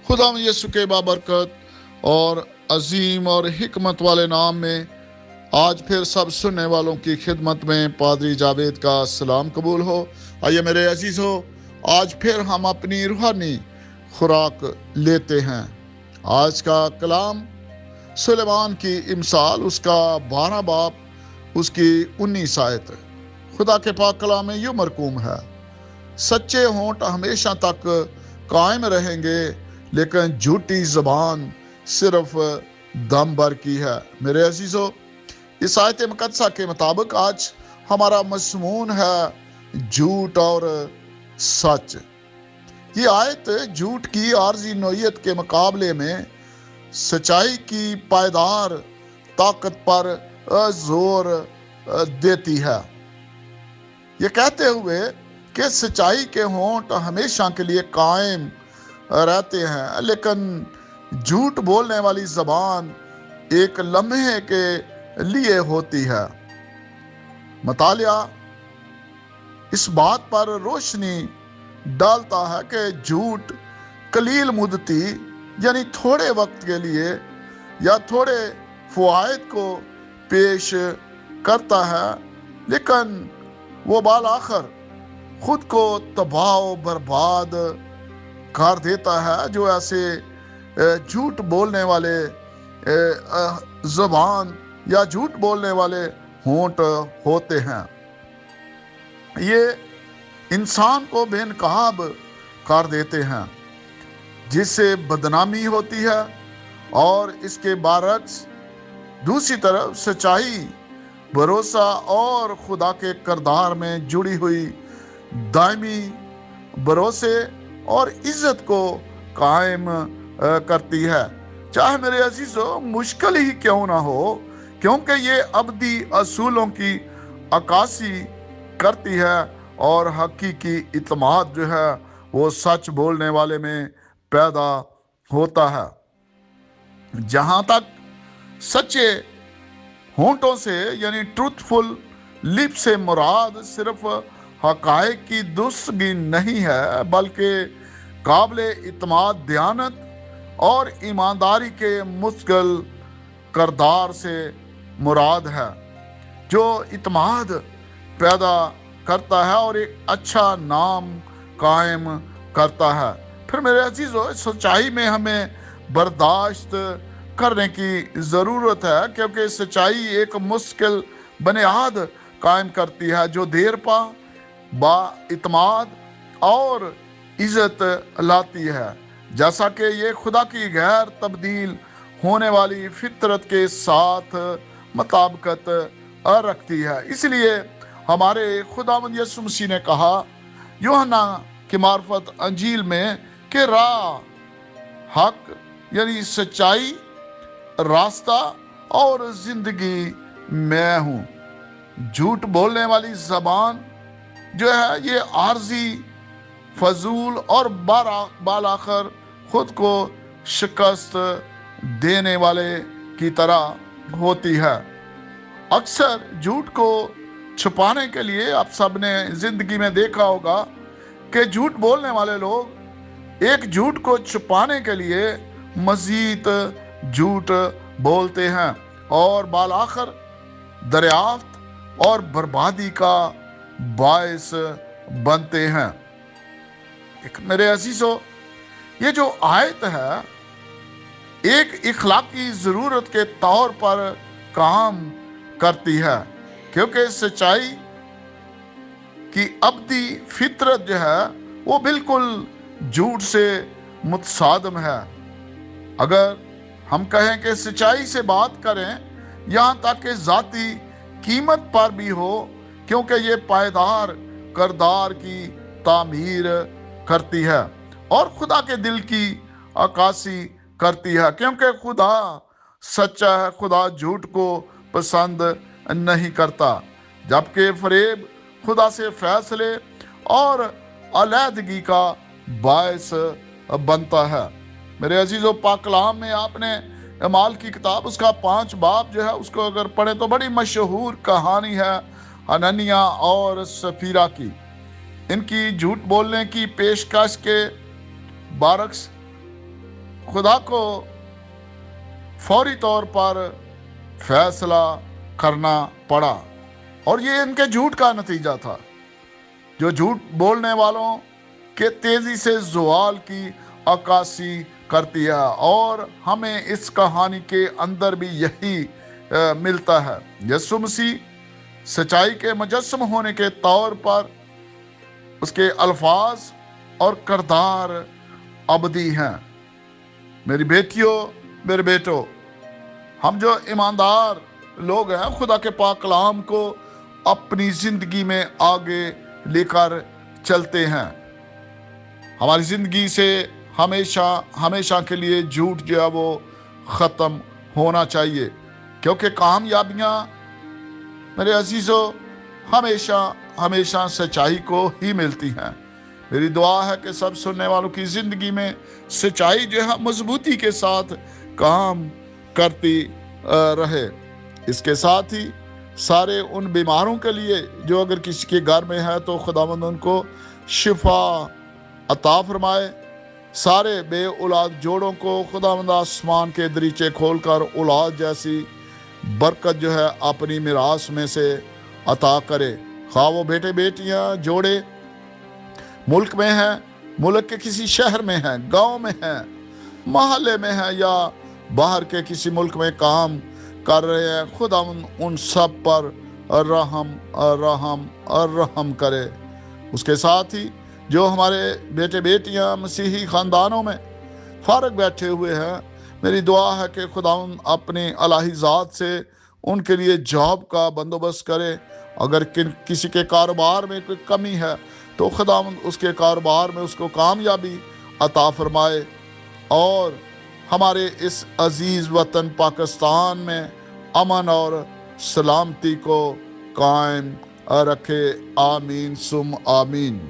खुदा यीशु के बाबरकत और अजीम और हिकमत वाले नाम में आज फिर सब सुनने वालों की खिदमत में पादरी जावेद का सलाम कबूल हो। आइए मेरे अजीज़ो, आज फिर हम अपनी रूहानी खुराक लेते हैं। आज का कलाम सुलेमान की इमसाल, उसका 12 बाब, उसकी 19 आयत। खुदा के पाक कलाम में यूं मरकूम है, सच्चे होंठ हमेशा तक कायम रहेंगे, लेकिन झूठी ज़बान सिर्फ दम भर की है। मेरे अजीज़ों, इस आयत मुकद्दसा के मुताबिक आज हमारा मज़मून है झूठ और सच। ये आयत झूठ की आर्जी नोयत के मुकाबले में सच्चाई की पायदार ताकत पर जोर देती है, ये कहते हुए कि सच्चाई के होंठ हमेशा के लिए कायम रहते हैं, लेकिन झूठ बोलने वाली ज़बान एक लम्हे के लिए होती है। मतालिया इस बात पर रोशनी डालता है कि झूठ कलील मुद्दती यानी थोड़े वक्त के लिए या थोड़े फ़वाइद को पेश करता है, लेकिन वो बाल आखिर खुद को तबाह बर्बाद कर देता है। जो ऐसे झूठ बोलने वाले ज़बान या झूठ बोलने वाले होंठ होते हैं, ये इंसान को बेनकाब कर देते हैं, जिससे बदनामी होती है। और इसके बरक्स दूसरी तरफ सच्चाई, भरोसा और खुदा के किरदार में जुड़ी हुई दायमी भरोसे और इज्जत को कायम करती है, चाहे मेरे अजीजों मुश्किल ही क्यों ना हो, क्योंकि ये अबदी असूलों की अक्कासी करती है और हकीकी इत्मीनान जो है वो सच बोलने वाले में पैदा होता है। जहाँ तक सच्चे होंठों से यानी ट्रूथफुल लिप से मुराद सिर्फ हक़ाइक़ की दुरुस्तगी नहीं है, बल्कि काबिले इत्मीनान दयानत और ईमानदारी के मुस्तकिल किरदार से मुराद है, जो इत्मीनान पैदा करता है और एक अच्छा नाम कायम करता है। फिर मेरे अजीज़ों, सच्चाई में हमें बर्दाश्त करने की ज़रूरत है, क्योंकि सच्चाई एक मुश्किल बुनियाद कायम करती है, जो देर पा बाइत्मीनान और इज़्ज़त लाती है, जैसा कि ये खुदा की गैर तब्दील होने वाली फितरत के साथ मुताबिकत रखती है। इसलिए हमारे खुदावंद यीशु मसीह ने कहा यूहन्ना की मार्फत अंजील में कि राह, हक यानी सच्चाई, रास्ता और जिंदगी मैं हूँ। झूठ बोलने वाली ज़बान जो है ये आर्जी, फजूल और बालाखर खुद को शिकस्त देने वाले की तरह होती है। अक्सर झूठ को छुपाने के लिए आप सब ने जिंदगी में देखा होगा कि झूठ बोलने वाले लोग एक झूठ को छुपाने के लिए मजीद झूठ बोलते हैं और बालाखर दरियाफ्त और बर्बादी का बायस बनते हैं। मेरे अजीजों, ये जो आयत है एक इखलाकी ज़रूरत के तौर पर काम करती है, क्योंकि सच्चाई की अबदी फितरत जो है वो बिल्कुल झूठ से मुतसादम है। अगर हम कहें कि सच्चाई से बात करें, यहाँ तक कि ज़ाती कीमत पर भी हो, क्योंकि ये पायदार किरदार की तामीर करती है और खुदा के दिल की अक्कासी करती है, क्योंकि खुदा सच्चा है, खुदा झूठ को पसंद नहीं करता, जबकि फरेब खुदा से फैसले और अलहदगी का बायस बनता है। मेरे अजीज़ों, पाक कलाम में आपने अमाल की किताब उसका 5 बाब जो है उसको अगर पढ़े तो बड़ी मशहूर कहानी है हननिया और सफीरा की। इनकी झूठ बोलने की पेशकश के बारक्स खुदा को फौरी तौर पर फैसला करना पड़ा, और ये इनके झूठ का नतीजा था। जो झूठ बोलने वालों के तेजी से ज़वाल की अक्कासी करती है, और हमें इस कहानी के अंदर भी यही मिलता है। यीशु मसीह सच्चाई के मुजस्सम होने के तौर पर उसके अल्फाज और किरदार अबदी हैं। मेरी बेटियों, मेरे बेटों, हम जो ईमानदार लोग हैं, खुदा के पाक कलाम को अपनी जिंदगी में आगे लेकर चलते हैं। हमारी जिंदगी से हमेशा हमेशा के लिए झूठ जो है वो ख़त्म होना चाहिए, क्योंकि कामयाबियाँ मेरे अजीज़ों हमेशा हमेशा सच्चाई को ही मिलती हैं। मेरी दुआ है कि सब सुनने वालों की ज़िंदगी में सच्चाई जो है मजबूती के साथ काम करती रहे। इसके साथ ही सारे उन बीमारों के लिए जो अगर किसी के घर में है तो खुदावंद उनको शिफा अता फरमाए। सारे बे औलाद जोड़ों को खुदावंद आसमान के दरीचे खोलकर औलाद जैसी बरकत जो है अपनी मिरास में से अता करे। खा वो बेटे बेटियां जोड़े मुल्क में हैं, मुल्क के किसी शहर में हैं, गांव में हैं, महल्ले में हैं, या बाहर के किसी मुल्क में काम कर रहे हैं, खुदा उन सब पर रहम रहम रहम करे। उसके साथ ही जो हमारे बेटे बेटियां मसीही ख़ानदानों में फ़ारग बैठे हुए हैं, मेरी दुआ है कि खुदा अपनी अलाही ज़ात से उनके लिए जॉब का बंदोबस्त करे। अगर किसी के कारोबार में कोई कमी है तो खुदा उसके कारोबार में उसको कामयाबी अता फरमाए, और हमारे इस अजीज़ वतन पाकिस्तान में अमन और सलामती को कायम रखे। आमीन सुम आमीन।